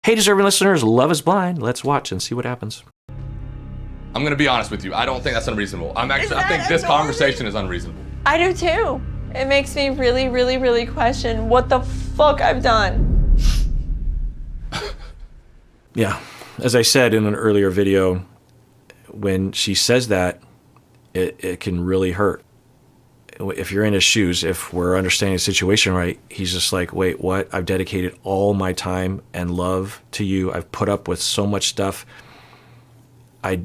Hey, deserving listeners, Love is Blind. Let's watch and see what happens. I'm going to be honest with you. I don't think that's unreasonable. I think this conversation is unreasonable. I do too. It makes me really, really, really question what the fuck I've done. Yeah, as I said in an earlier video, when she says that, it can really hurt. If you're in his shoes, if we're understanding the situation right, he's just like, wait, what? I've dedicated all my time and love to you. I've put up with so much stuff. I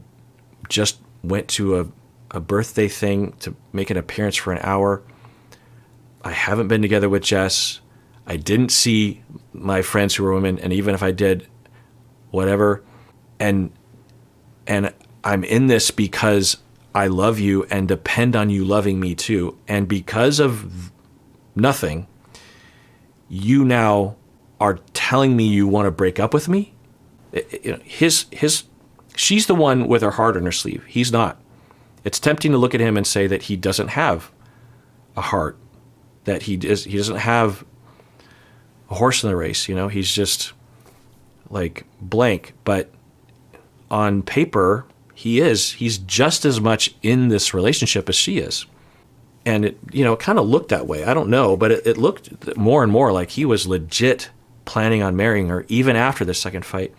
just went to a birthday thing to make an appearance for an hour. I haven't been together with Jess. I didn't see my friends who were women, and even if I did, whatever. And I'm in this because I love you and depend on you loving me too. And because of nothing, you now are telling me you want to break up with me. She's the one with her heart on her sleeve. He's not. It's tempting to look at him and say that he doesn't have a heart, that he doesn't have a horse in the race. You know, he's just like blank. But on paper, he's just as much in this relationship as she is. And it kind of looked that way. I don't know, but it looked more and more like he was legit planning on marrying her even after the second fight.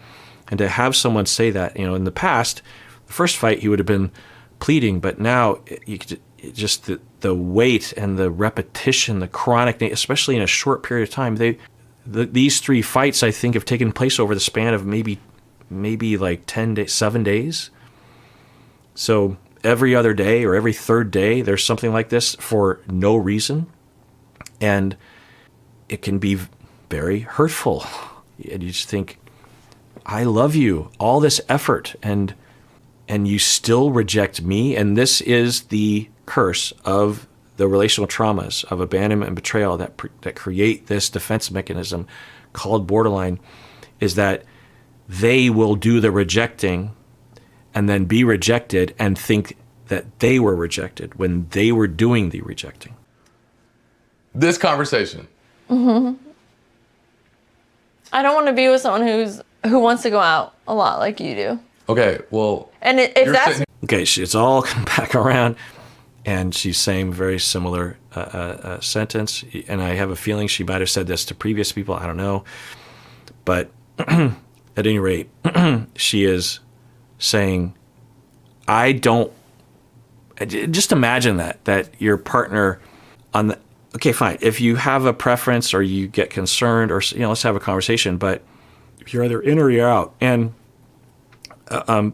And to have someone say that, in the past, the first fight he would have been pleading, but now just the weight and the repetition, the chronic, especially in a short period of time, these three fights I think have taken place over the span of maybe like 10 days, 7 days. So every other day or every third day, there's something like this for no reason. And it can be very hurtful. And you just think, I love you, all this effort, and you still reject me. And this is the curse of the relational traumas of abandonment and betrayal that create this defense mechanism called borderline, is that they will do the rejecting and then be rejected and think that they were rejected when they were doing the rejecting. This conversation. Mm-hmm. I don't want to be with someone who wants to go out a lot like you do. Okay, well. And if that's... Okay, it's all come back around, and she's saying a very similar sentence. And I have a feeling she might have said this to previous people. I don't know. But at any rate, she is saying, I don't, just imagine that your partner on the, okay, fine. If you have a preference or you get concerned or, let's have a conversation, but if you're either in or you're out. And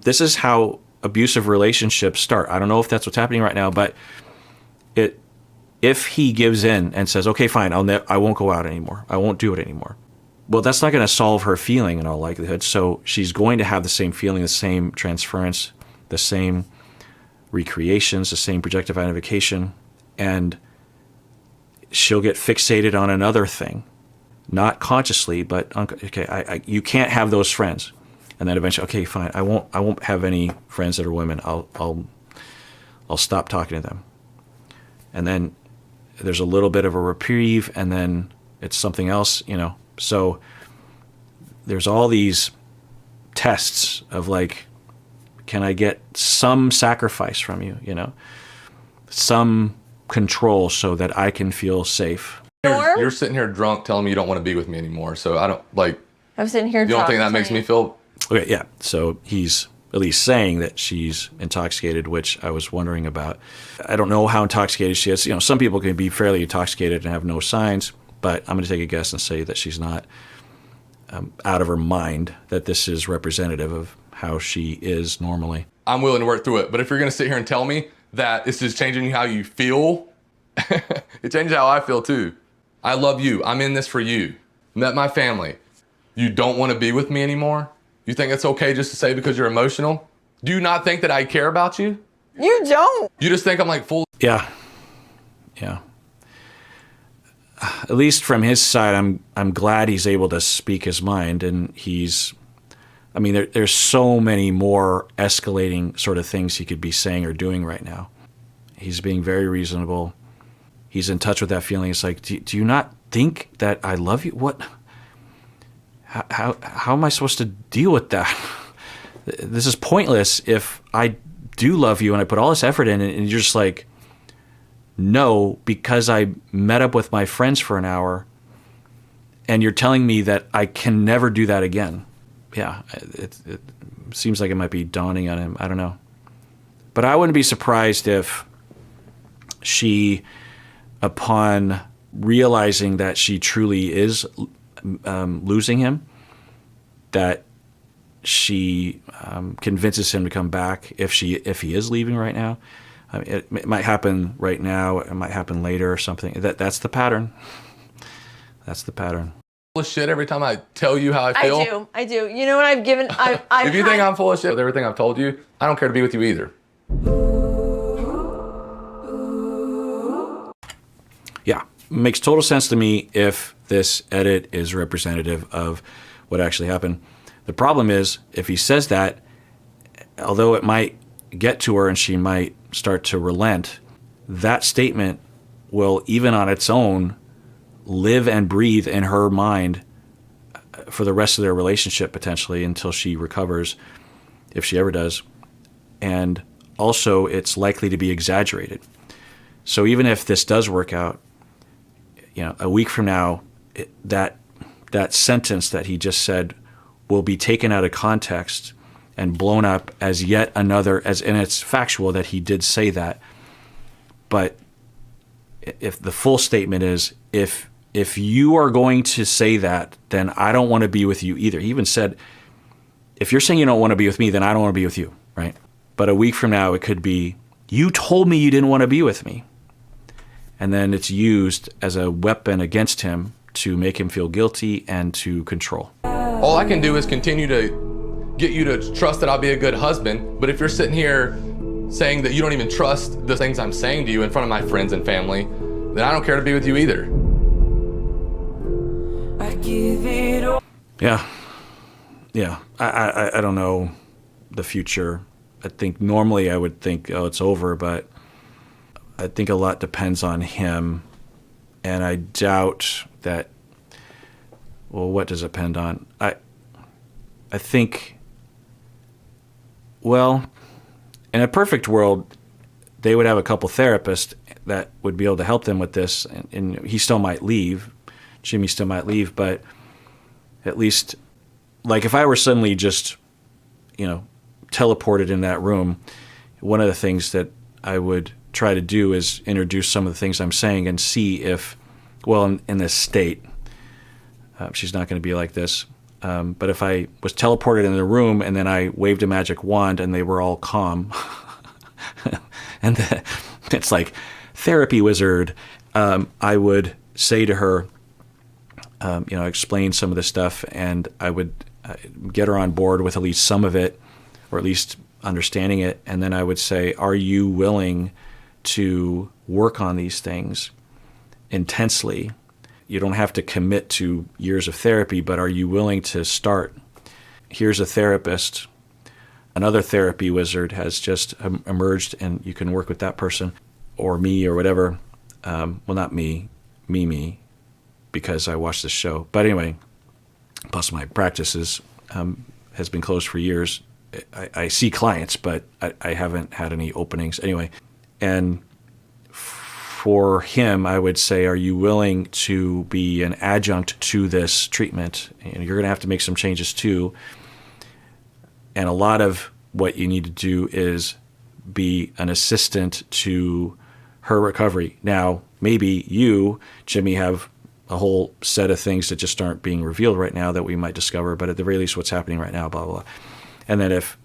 this is how abusive relationships start. I don't know if that's what's happening right now, but if he gives in and says, okay, fine, I won't go out anymore. I won't do it anymore. Well, that's not going to solve her feeling in all likelihood. So she's going to have the same feeling, the same transference, the same recreations, the same projective identification, and she'll get fixated on another thing, not consciously, but okay, you can't have those friends, and then eventually, okay, fine, I won't have any friends that are women. I'll stop talking to them, and then there's a little bit of a reprieve, and then it's something else, So there's all these tests of like, can I get some sacrifice from you, some control so that I can feel safe. You're sitting here drunk telling me you don't want to be with me anymore. So I don't I'm sitting here drunk. You don't think that makes me feel? Okay, yeah. So he's at least saying that she's intoxicated, which I was wondering about. I don't know how intoxicated she is. Some people can be fairly intoxicated and have no signs. But I'm going to take a guess and say that she's not out of her mind, that this is representative of how she is normally. I'm willing to work through it. But if you're going to sit here and tell me that this is changing how you feel, it changes how I feel too. I love you. I'm in this for you. Met my family. You don't want to be with me anymore? You think it's okay just to say because you're emotional? Do you not think that I care about you? You don't. You just think I'm like full. Yeah. At least from his side, I'm glad he's able to speak his mind, and there's so many more escalating sort of things he could be saying or doing right now. He's being very reasonable. He's in touch with that feeling. It's like, do you not think that I love you? What? how am I supposed to deal with that? This is pointless if I do love you and I put all this effort in and you're just like, no, because I met up with my friends for an hour and you're telling me that I can never do that again. Yeah, it seems like it might be dawning on him. I don't know. But I wouldn't be surprised if she, upon realizing that she truly is losing him, that she convinces him to come back if he is leaving right now. I mean, it might happen right now. It might happen later or something. That's the pattern. That's the pattern. Full of shit every time I tell you how I feel. I do. You know what I've given? I've If you think I'm full of shit with everything I've told you, I don't care to be with you either. Yeah, makes total sense to me if this edit is representative of what actually happened. The problem is, if he says that, although it might get to her and she might start to relent, that statement will, even on its own, live and breathe in her mind for the rest of their relationship, potentially, until she recovers, if she ever does. And also, it's likely to be exaggerated. So even if this does work out, a week from now, that sentence that he just said will be taken out of context and blown up as yet another, and it's factual that he did say that. But if the full statement is, if you are going to say that, then I don't want to be with you either. He even said, if you're saying you don't want to be with me, then I don't want to be with you, right? But a week from now, it could be, you told me you didn't want to be with me. And then it's used as a weapon against him to make him feel guilty and to control. All I can do is continue to get you to trust that I'll be a good husband. But if you're sitting here saying that you don't even trust the things I'm saying to you in front of my friends and family, then I don't care to be with you either. Yeah. I don't know the future. I think normally I would think, oh, it's over, but I think a lot depends on him. And I doubt that, well, what does it depend on? I think, well, in a perfect world, they would have a couple therapists that would be able to help them with this, and he still might leave. Jimmy still might leave, but at least, like, if I were suddenly just, teleported in that room, one of the things that I would try to do is introduce some of the things I'm saying and see if, well, in this state, she's not going to be like this. But if I was teleported in the room and then I waved a magic wand and they were all calm, and it's like therapy wizard, I would say to her, explain some of the stuff, and I would get her on board with at least some of it, or at least understanding it. And then I would say, are you willing to work on these things intensely? You don't have to commit to years of therapy, but are you willing to start? Here's a therapist. Another therapy wizard has just emerged, and you can work with that person, or me, or whatever. Well, not me, because I watched this show. But anyway, plus my practice has been closed for years. I see clients, but I haven't had any openings. Anyway, and for him, I would say, are you willing to be an adjunct to this treatment? And you're going to have to make some changes too. And a lot of what you need to do is be an assistant to her recovery. Now, maybe you, Jimmy, have a whole set of things that just aren't being revealed right now that we might discover, but at the very least, what's happening right now, blah, blah, blah. And then if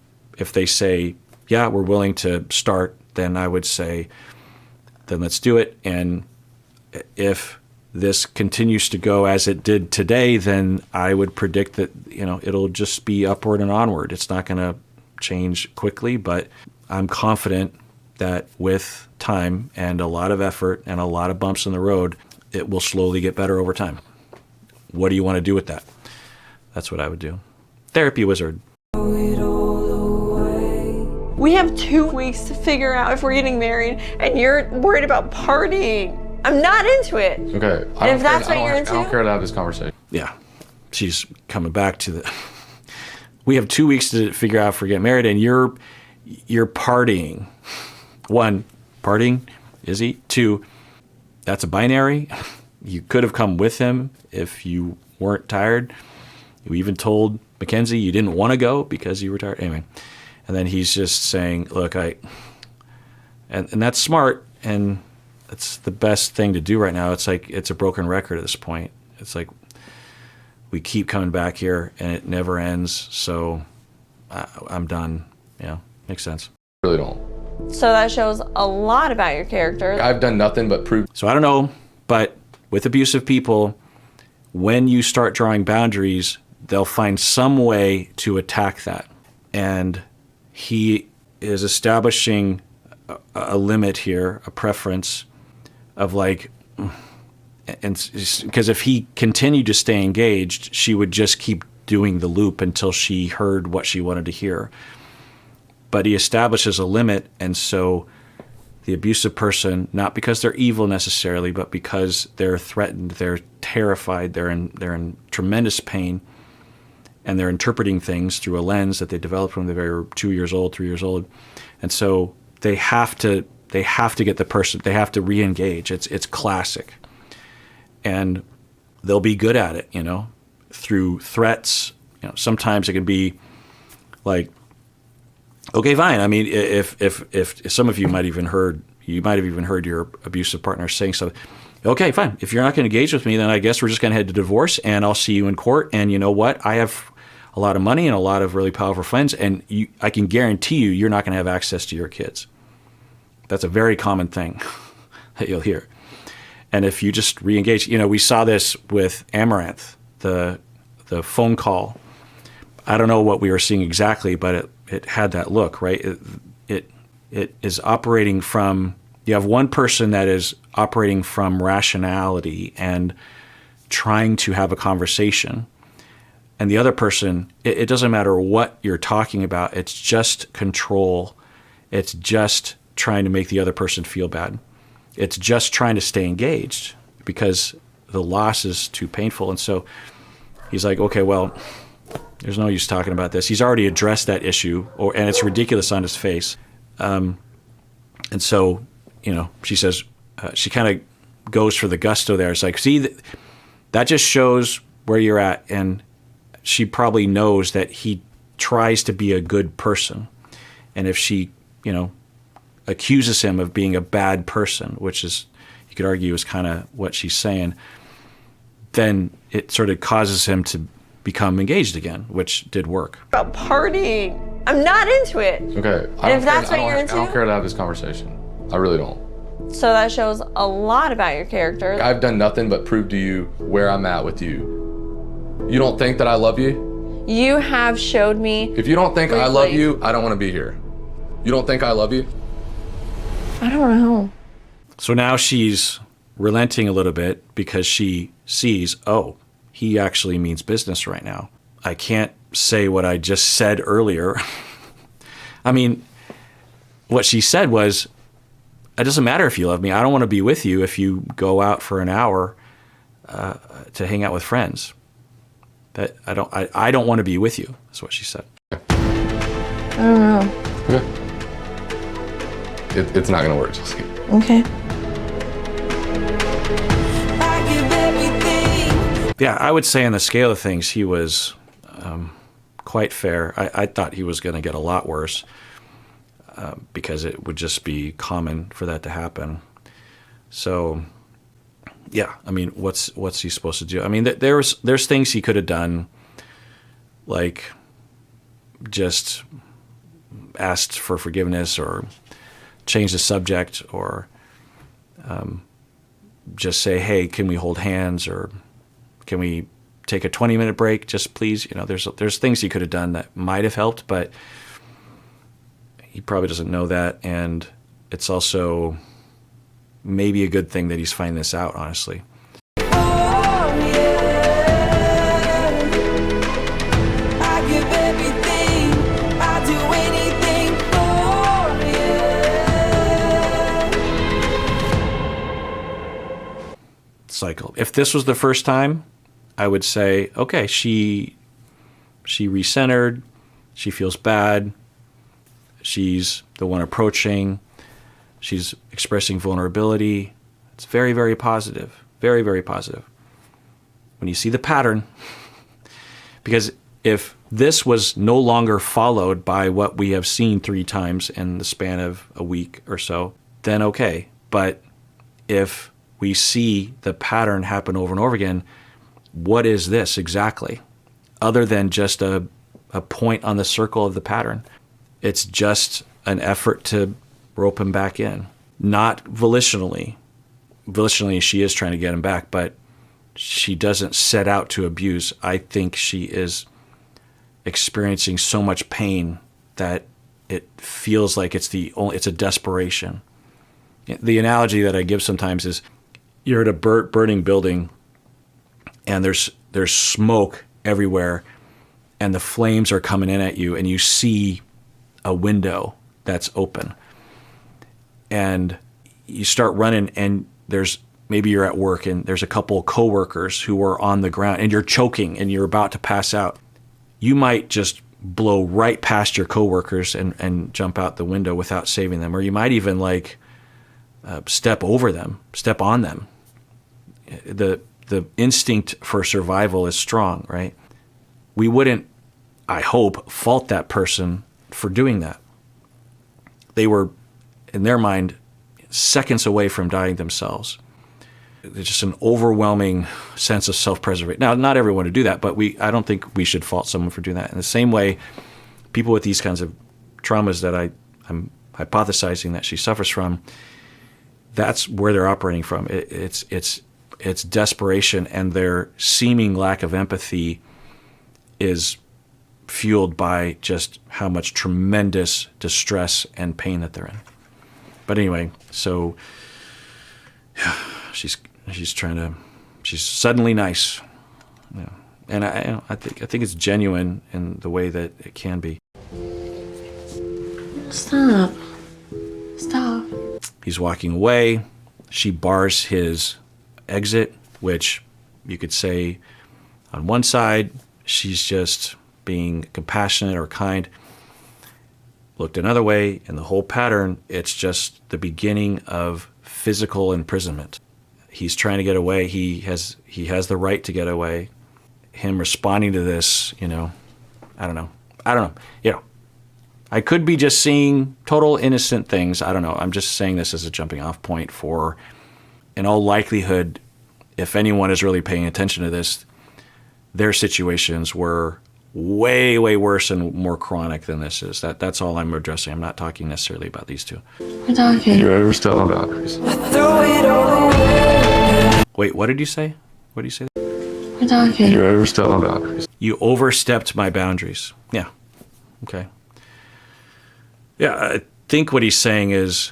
they say, yeah, we're willing to start, then I would say, then let's do it. And if this continues to go as it did today, then I would predict that, it'll just be upward and onward. It's not going to change quickly, but I'm confident that with time and a lot of effort and a lot of bumps in the road, it will slowly get better over time. What do you want to do with that? That's what I would do. Therapy wizard. We have 2 weeks to figure out if we're getting married, and you're worried about partying. I'm not into it. Okay. And if that's what you're into? I don't care to have this conversation. Yeah. she's coming back to the, we have 2 weeks to figure out if we're getting married, and you're partying. One, partying, is he? Two, that's a binary. You could have come with him if you weren't tired. You even told Mackenzie you didn't want to go because you were tired. Anyway, and then he's just saying, look, and that's smart, and that's the best thing to do right now. It's like it's a broken record at this point. It's like we keep coming back here, and it never ends, so I'm done. Yeah, makes sense. I really don't. So that shows a lot about your character. I've done nothing but prove. So I don't know, but with abusive people, when you start drawing boundaries, they'll find some way to attack that. And he is establishing a limit here, a preference of like, and because if he continued to stay engaged, she would just keep doing the loop until she heard what she wanted to hear. But he establishes a limit, and so the abusive person, not because they're evil necessarily, but because they're threatened, they're terrified, they're in tremendous pain, and they're interpreting things through a lens that they developed when they were 2 years old, 3 years old, and so they have to get the person, they have to re-engage. It's classic, and they'll be good at it, through threats. Sometimes it can be like, okay, fine. I mean, if some of you might have even heard your abusive partner saying something. Okay, fine. If you're not going to engage with me, then I guess we're just going to head to divorce, and I'll see you in court. And you know what? I have a lot of money and a lot of really powerful friends, and I can guarantee you're not going to have access to your kids. That's a very common thing that you'll hear. And if you just re-engage, we saw this with Amaranth, the phone call. I don't know what we were seeing exactly, but it had that look, right? It is operating from, you have one person that is operating from rationality and trying to have a conversation. And the other person, it doesn't matter what you're talking about. It's just control. It's just trying to make the other person feel bad. It's just trying to stay engaged because the loss is too painful. And so he's like, okay, well, there's no use talking about this. He's already addressed that issue, and it's ridiculous on his face. And so, she says, she kind of goes for the gusto there. It's like, see, that just shows where you're at. And she probably knows that he tries to be a good person. And if she, accuses him of being a bad person, which is, you could argue is kind of what she's saying, then it sort of causes him to become engaged again, which did work. About partying. I'm not into it. Okay. And if that's what you're into? I don't care to have this conversation. I really don't. So that shows a lot about your character. I've done nothing but prove to you where I'm at with you. You don't think that I love you? You have showed me. If you don't think I briefly. love you, I don't want to be here. You don't think I love you? I don't know. So now she's relenting a little bit because she sees, oh, he actually means business right now. I can't say what I just said earlier. I mean, what she said was, it doesn't matter if you love me. I don't want to be with you if you go out for an hour to hang out with friends. That I don't want to be with you, is what she said. I don't know. Okay. It's not going to work, Chelsea. Okay. Yeah, I would say on the scale of things, he was quite fair. I thought he was going to get a lot worse because it would just be common for that to happen. So, yeah, I mean, what's he supposed to do? I mean, there's things he could have done, like just asked for forgiveness or change the subject or just say, hey, can we hold hands, or can we take a 20-minute break, just please? There's things he could have done that might have helped, but he probably doesn't know that. And it's also maybe a good thing that he's finding this out, honestly. Cycle. If this was the first time, I would say, okay, she recentered, she feels bad, she's the one approaching, she's expressing vulnerability. It's very, very positive. Very, very positive. When you see the pattern, because if this was no longer followed by what we have seen 3 times in the span of a week or so, then okay. But if we see the pattern happen over and over again, what is this exactly? Other than just a point on the circle of the pattern. It's just an effort to rope him back in. Not volitionally. Volitionally, she is trying to get him back, but she doesn't set out to abuse. I think she is experiencing so much pain that it feels like it's a desperation. The analogy that I give sometimes is you're at a burning building and there's smoke everywhere and the flames are coming in at you and you see a window that's open and you start running and maybe you're at work and there's a couple of coworkers who are on the ground and you're choking and you're about to pass out. You might just blow right past your coworkers and jump out the window without saving them. Or you might even step on them. The instinct for survival is strong, right? We wouldn't, I hope, fault that person for doing that. They were, in their mind, seconds away from dying themselves. There's just an overwhelming sense of self-preservation. Now, not everyone would do that, but I don't think we should fault someone for doing that. In the same way, people with these kinds of traumas that I'm hypothesizing that she suffers from, that's where they're operating from. It's desperation, and their seeming lack of empathy is fueled by just how much tremendous distress and pain that they're in. But anyway, so she's suddenly nice, and I think it's genuine in the way that it can be. Stop. He's walking away. She bars his exit, which you could say on one side she's just being compassionate or kind. Looked another way, in the whole pattern, it's just the beginning of physical imprisonment. He's trying to get away. He has the right to get away. Him responding to this, I don't know. I could be just seeing total innocent things. I don't know. I'm just saying this as a jumping off point for, in all likelihood, if anyone is really paying attention to this, their situations were way, way worse and more chronic than this is. That's all I'm addressing. I'm not talking necessarily about these two. We're talking. You're overstepping boundaries. Wait, what did you say? What did you say? We're talking. You're overstepping boundaries. You overstepped my boundaries. Yeah. Okay. Yeah, I think what he's saying is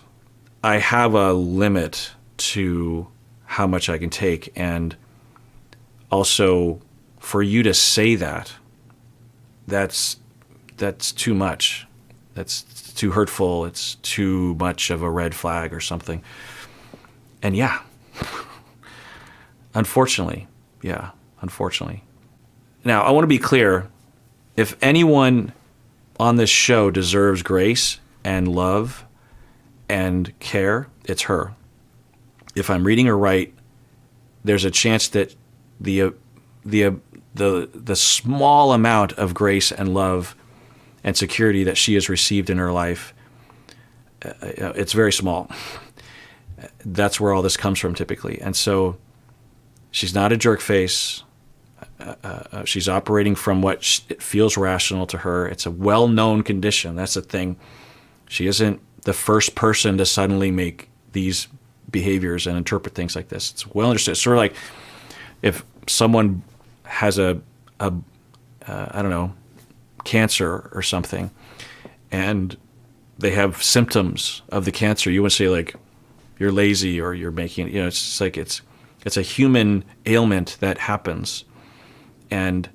I have a limit to how much I can take, and also for you to say that's too much. That's too hurtful. It's too much of a red flag or something. And yeah, unfortunately. Now, I want to be clear. If anyone on this show deserves grace and love and care, it's her. If I'm reading her right, there's a chance that the small amount of grace and love and security that she has received in her life, it's very small. That's where all this comes from typically. And so she's not a jerk face. She's operating from what it feels rational to her. It's a well-known condition. That's the thing. She isn't the first person to suddenly make these behaviors and interpret things like this. It's well understood. It's sort of like if someone has I don't know, cancer or something, and they have symptoms of the cancer, you wouldn't say like, you're lazy or you're making, it's just like it's a human ailment that happens. And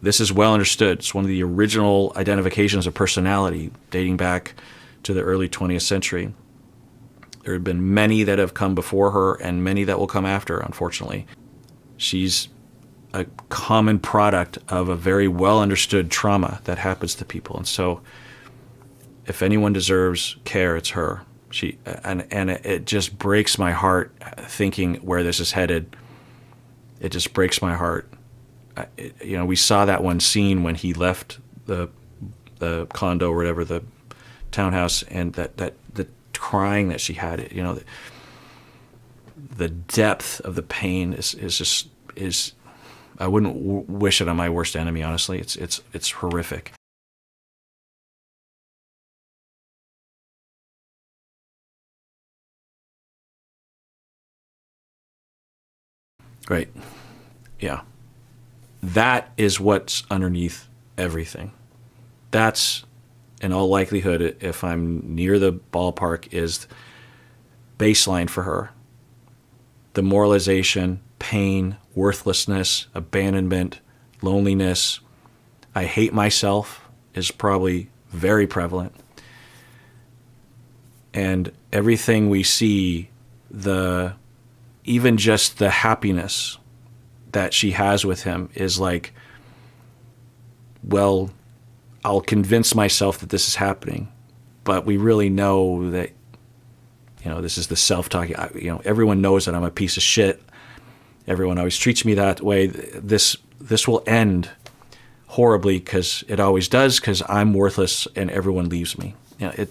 this is well understood. It's one of the original identifications of personality dating back to the early 20th century. There have been many that have come before her and many that will come after, unfortunately. She's a common product of a very well understood trauma that happens to people. And so if anyone deserves care, it's her. And it just breaks my heart thinking where this is headed. It just breaks my heart. We saw that one scene when he left the condo or whatever, the townhouse, and that the crying that she had, the depth of the pain is I wouldn't wish it on my worst enemy, honestly. It's horrific. Right. Yeah. That is what's underneath everything. That's, in all likelihood, if I'm near the ballpark, is baseline for her. Demoralization, pain, worthlessness, abandonment, loneliness. I hate myself is probably very prevalent. And everything we see, even just the happiness that she has with him is like, well, I'll convince myself that this is happening, but we really know that, this is the self-talking. Everyone knows that I'm a piece of shit. Everyone always treats me that way. This will end horribly because it always does, because I'm worthless and everyone leaves me. It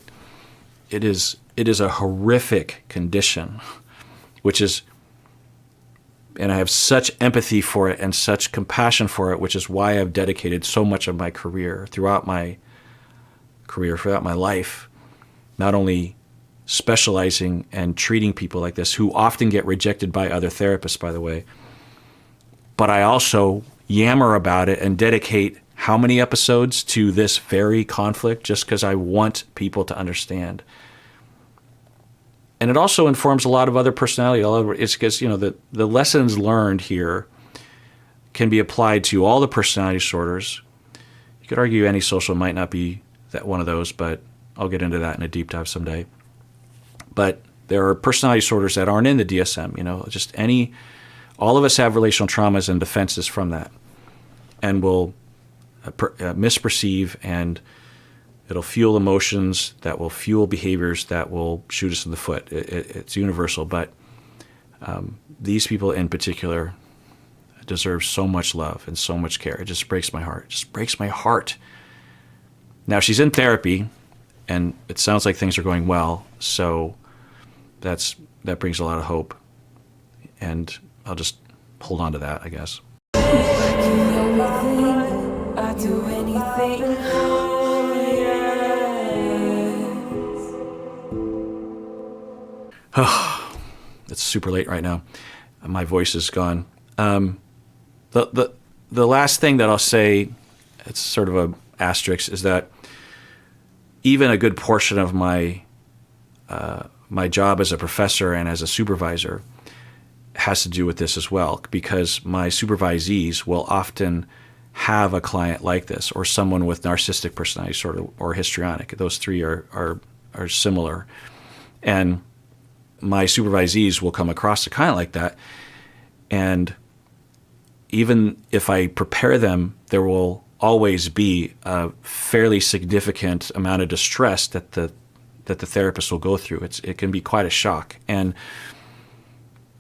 is a horrific condition, and I have such empathy for it and such compassion for it, which is why I've dedicated so much of my career, throughout my life, not only specializing and treating people like this, who often get rejected by other therapists, by the way, but I also yammer about it and dedicate how many episodes to this very conflict just because I want people to understand. And it also informs a lot of other personality. It's because, the lessons learned here can be applied to all the personality disorders. You could argue antisocial might not be that one of those, but I'll get into that in a deep dive someday. But there are personality disorders that aren't in the DSM, all of us have relational traumas and defenses from that, and will misperceive, and it'll fuel emotions that will fuel behaviors that will shoot us in the foot. It's universal, but these people in particular deserve so much love and so much care. It just breaks my heart. It just breaks my heart. Now, she's in therapy, and it sounds like things are going well, so that brings a lot of hope. And I'll just hold on to that, I guess. I do anything. It's super late right now. My voice is gone. The last thing that I'll say, it's sort of a asterisk, is that even a good portion of my job as a professor and as a supervisor has to do with this as well, because my supervisees will often have a client like this, or someone with narcissistic personality disorder or histrionic. Those three are similar. And my supervisees will come across a client like that, and even if I prepare them, there will always be a fairly significant amount of distress that the therapist will go through. It can be quite a shock. And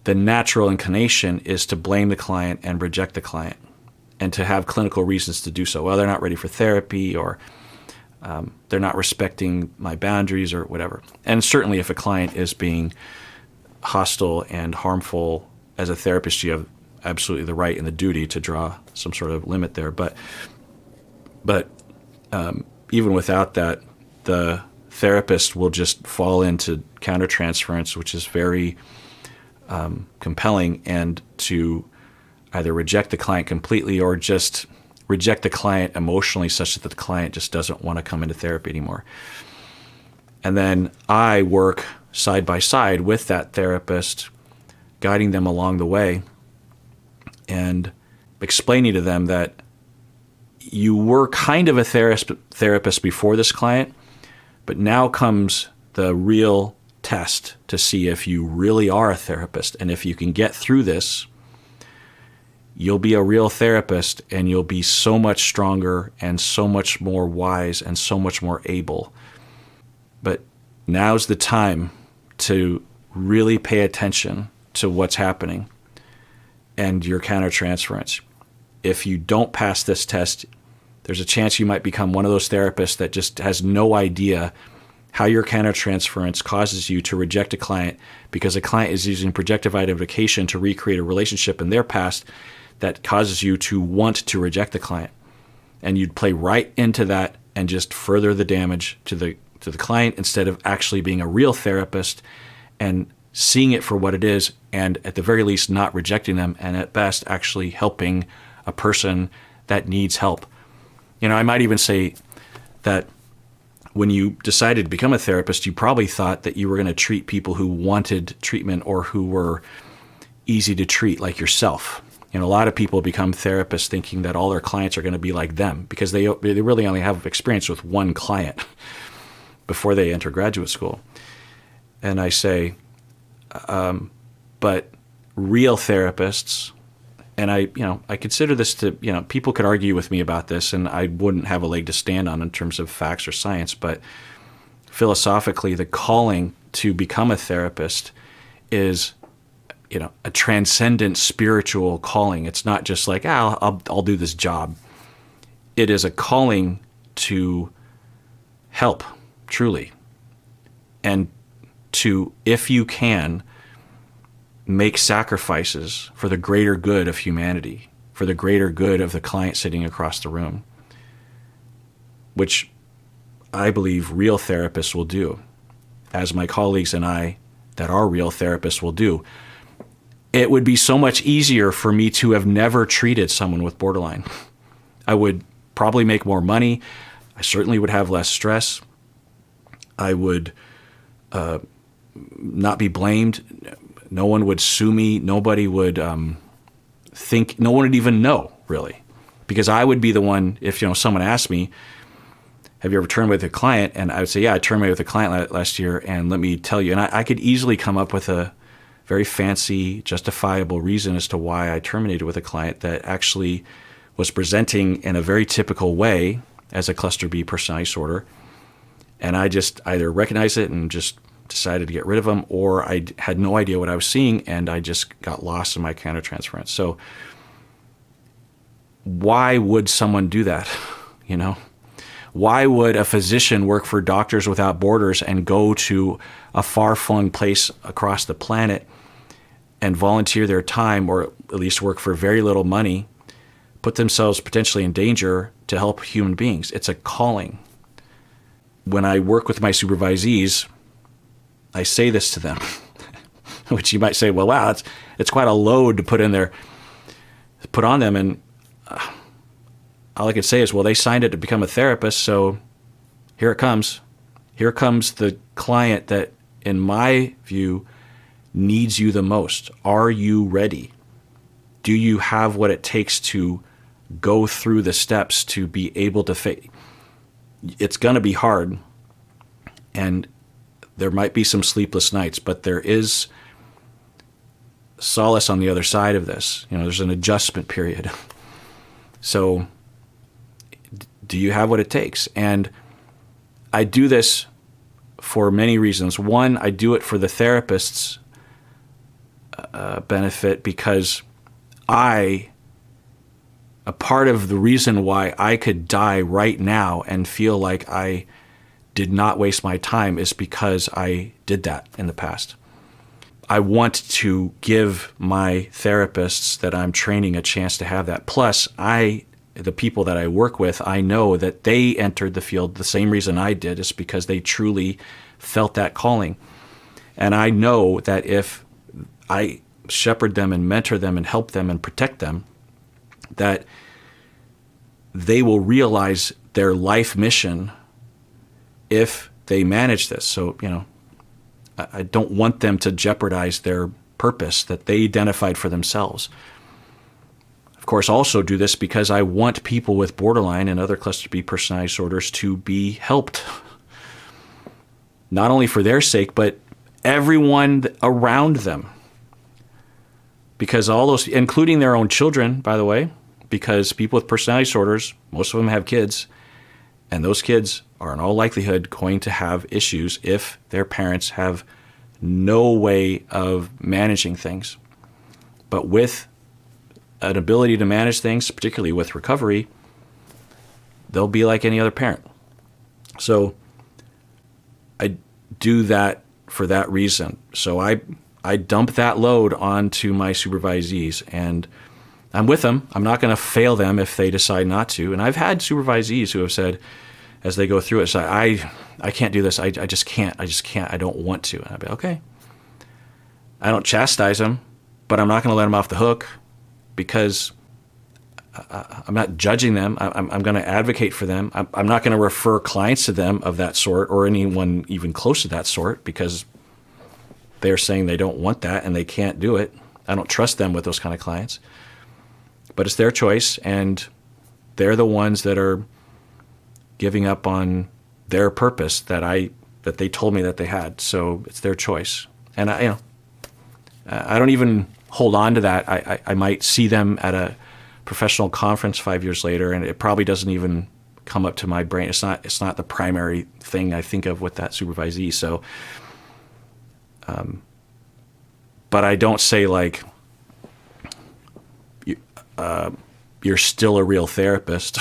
the natural inclination is to blame the client and reject the client, and to have clinical reasons to do so. Well, they're not ready for therapy, or they're not respecting my boundaries, or whatever. And certainly if a client is being hostile and harmful, as a therapist, you have absolutely the right and the duty to draw some sort of limit there. But even without that, the therapist will just fall into countertransference, which is very compelling, and to either reject the client completely or just reject the client emotionally, such that the client just doesn't want to come into therapy anymore. And then I work side by side with that therapist, guiding them along the way and explaining to them that you were kind of a therapist before this client, but now comes the real test to see if you really are a therapist. And if you can get through this, you'll be a real therapist and you'll be so much stronger and so much more wise and so much more able. But now's the time to really pay attention to what's happening and your countertransference. If you don't pass this test, there's a chance you might become one of those therapists that just has no idea how your countertransference causes you to reject a client because a client is using projective identification to recreate a relationship in their past that causes you to want to reject the client. And you'd play right into that and just further the damage to the client instead of actually being a real therapist and seeing it for what it is, and at the very least not rejecting them, and at best actually helping a person that needs help. I might even say that when you decided to become a therapist, you probably thought that you were going to treat people who wanted treatment or who were easy to treat, like yourself. A lot of people become therapists thinking that all their clients are going to be like them because they really only have experience with one client before they enter graduate school. And I say, but real therapists, and I consider this to, people could argue with me about this and I wouldn't have a leg to stand on in terms of facts or science, but philosophically, the calling to become a therapist is, a transcendent spiritual calling. It's not just like, I'll do this job. It is a calling to help, truly, and to, if you can, make sacrifices for the greater good of humanity, for the greater good of the client sitting across the room, which I believe real therapists will do, as my colleagues and I that are real therapists will do. It would be so much easier for me to have never treated someone with borderline. I would probably make more money. I certainly would have less stress. I would not be blamed. No one would sue me. Nobody would think, no one would even know, really. Because I would be the one, if someone asked me, have you ever terminated with a client? And I would say, yeah, I terminated with a client last year, and let me tell you. And I could easily come up with a very fancy, justifiable reason as to why I terminated with a client that actually was presenting in a very typical way as a cluster B personality disorder. And I just either recognized it and just decided to get rid of them, or I had no idea what I was seeing and I just got lost in my countertransference. So why would someone do that? Why would a physician work for Doctors Without Borders and go to a far-flung place across the planet and volunteer their time, or at least work for very little money, put themselves potentially in danger to help human beings? It's a calling. When I work with my supervisees, I say this to them, which you might say, well, wow, it's quite a load to put on them. And all I could say is, well, they signed it to become a therapist, so here it comes. Here comes the client that, in my view, needs you the most. Are you ready? Do you have what it takes to go through the steps to be able to face? It's going to be hard, and there might be some sleepless nights, but there is solace on the other side of this. There's an adjustment period. So do you have what it takes? And I do this for many reasons. One, I do it for the therapist's benefit, because a part of the reason why I could die right now and feel like I did not waste my time is because I did that in the past. I want to give my therapists that I'm training a chance to have that. Plus, the people that I work with, I know that they entered the field the same reason I did, is because they truly felt that calling. And I know that if I shepherd them and mentor them and help them and protect them, that they will realize their life mission if they manage this. So, I don't want them to jeopardize their purpose that they identified for themselves. Of course, also do this because I want people with borderline and other cluster B personality disorders to be helped. Not only for their sake, but everyone around them. because all those, including their own children, by the way, because people with personality disorders, most of them have kids, and those kids are in all likelihood going to have issues if their parents have no way of managing things. But with an ability to manage things, particularly with recovery, they'll be like any other parent. So I do that for that reason. So I dump that load onto my supervisees, and I'm with them. I'm not going to fail them if they decide not to. And I've had supervisees who have said, as they go through it, say, I can't do this. I just can't. I don't want to. And I'll be, okay. I don't chastise them, but I'm not going to let them off the hook, because I'm not judging them. I'm going to advocate for them. I'm not going to refer clients to them of that sort, or anyone even close to that sort, because they're saying they don't want that and they can't do it. I don't trust them with those kind of clients. But it's their choice, and they're the ones that are giving up on their purpose that they told me that they had. So it's their choice. And I don't even hold on to that. I might see them at a professional conference 5 years later, and it probably doesn't even come up to my brain. It's not the primary thing I think of with that supervisee. So, but I don't say like, you're still a real therapist,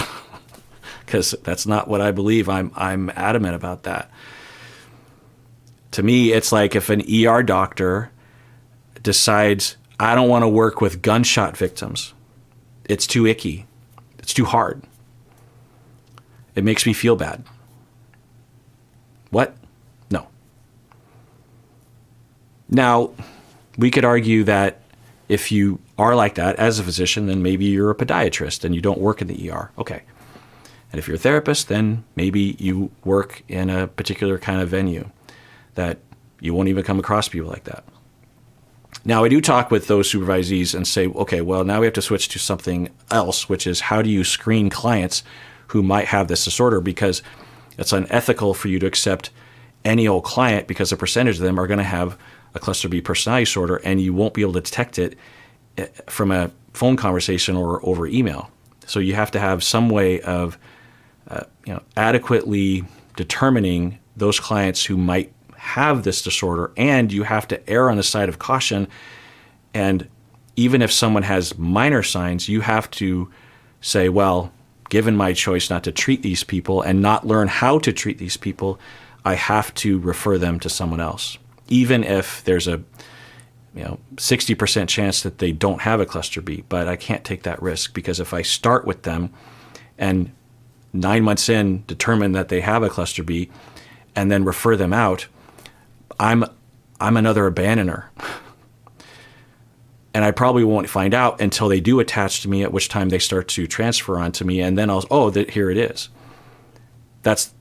because that's not what I believe. I'm adamant about that. To me, it's like if an ER doctor decides, I don't want to work with gunshot victims. It's too icky. It's too hard. It makes me feel bad. What? No. Now, we could argue that if you are like that as a physician, then maybe you're a podiatrist and you don't work in the ER. Okay. And if you're a therapist, then maybe you work in a particular kind of venue that you won't even come across people like that. Now, I do talk with those supervisees and say, okay, well, now we have to switch to something else, which is how do you screen clients who might have this disorder? Because it's unethical for you to accept any old client, because a percentage of them are going to have a cluster B personality disorder, and you won't be able to detect it from a phone conversation or over email. So you have to have some way of adequately determining those clients who might have this disorder, and you have to err on the side of caution. And even if someone has minor signs, you have to say, well, given my choice not to treat these people and not learn how to treat these people, I have to refer them to someone else, even if there's a 60% chance that they don't have a cluster B. But I can't take that risk, because if I start with them and 9 months in determine that they have a cluster B and then refer them out, I'm another abandoner. And I probably won't find out until they do attach to me, at which time they start to transfer onto me, and then here it is. That's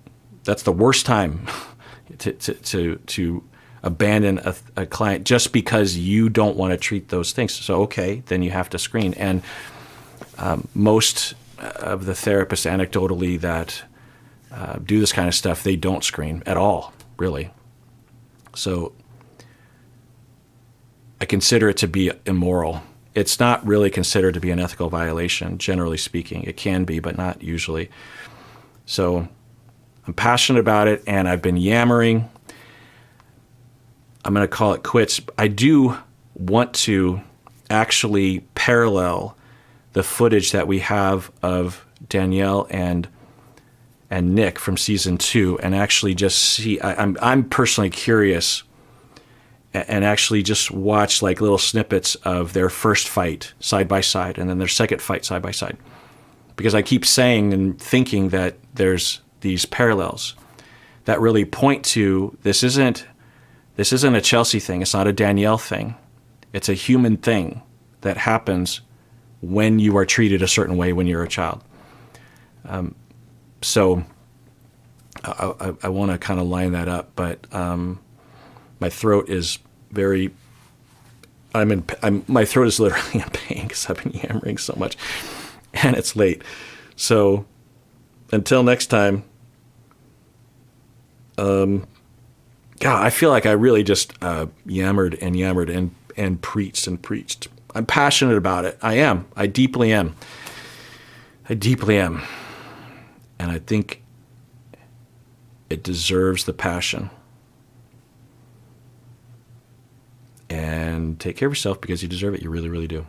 the worst time to abandon a client just because you don't want to treat those things. So, okay, then you have to screen. And most of the therapists, anecdotally, that do this kind of stuff, they don't screen at all, really. So I consider it to be immoral. It's not really considered to be an ethical violation, generally speaking. It can be, but not usually. So I'm passionate about it, and I've been yammering. I'm going to call it quits. I do want to actually parallel the footage that we have of Danielle and Nick from season 2, and actually just see. I'm personally curious, and actually just watch like little snippets of their first fight side by side, and then their second fight side by side, because I keep saying and thinking that there's these parallels that really point to this isn't a Chelsea thing. It's not a Danielle thing. It's a human thing that happens when you are treated a certain way when you're a child. So I want to kind of line that up, but my throat is very. My throat is literally in pain because I've been yammering so much, and it's late. So until next time. God, I feel like I really just yammered and preached and preached. I'm passionate about it. I am. I deeply am. I deeply am. And I think it deserves the passion. And take care of yourself because you deserve it. You really, really do.